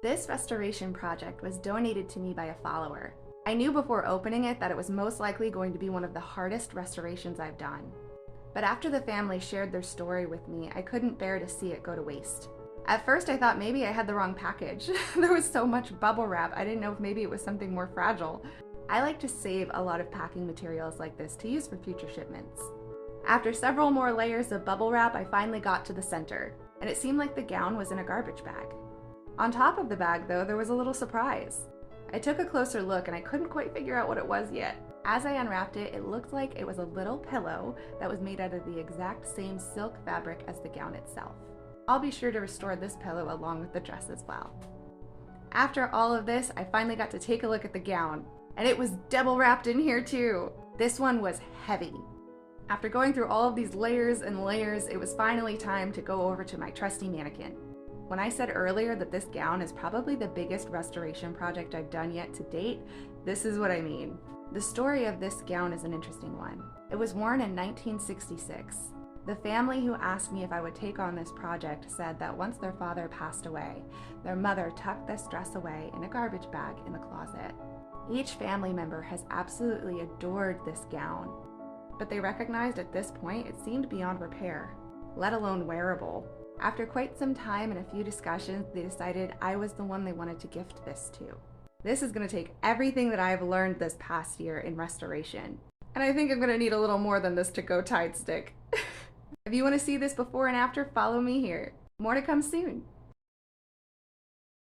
This restoration project was donated to me by a follower. I knew before opening it that it was most likely going to be one of the hardest restorations I've done. But after the family shared their story with me, I couldn't bear to see it go to waste. At first I thought maybe I had the wrong package. There was so much bubble wrap, I didn't know if maybe it was something more fragile. I like to save a lot of packing materials like this to use for future shipments. After several more layers of bubble wrap, I finally got to the center, and it seemed like the gown was in a garbage bag. On top of the bag, though, there was a little surprise. I took a closer look and I couldn't quite figure out what it was yet. As I unwrapped it, it looked like it was a little pillow that was made out of the exact same silk fabric as the gown itself. I'll be sure to restore this pillow along with the dress as well. After all of this, I finally got to take a look at the gown, and it was double wrapped in here too. This one was heavy. After going through all of these layers and layers, it was finally time to go over to my trusty mannequin. When I said earlier that this gown is probably the biggest restoration project I've done yet to date, this is what I mean. The story of this gown is an interesting one. It was worn in 1966. The family who asked me if I would take on this project said that once their father passed away, their mother tucked this dress away in a garbage bag in the closet. Each family member has absolutely adored this gown, but they recognized at this point it seemed beyond repair, let alone wearable. After quite some time and a few discussions, they decided I was the one they wanted to gift this to. This is going to take everything that I've learned this past year in restoration, and I think I'm going to need a little more than this to-go tide stick. If you want to see this before and after, follow me here. More to come soon.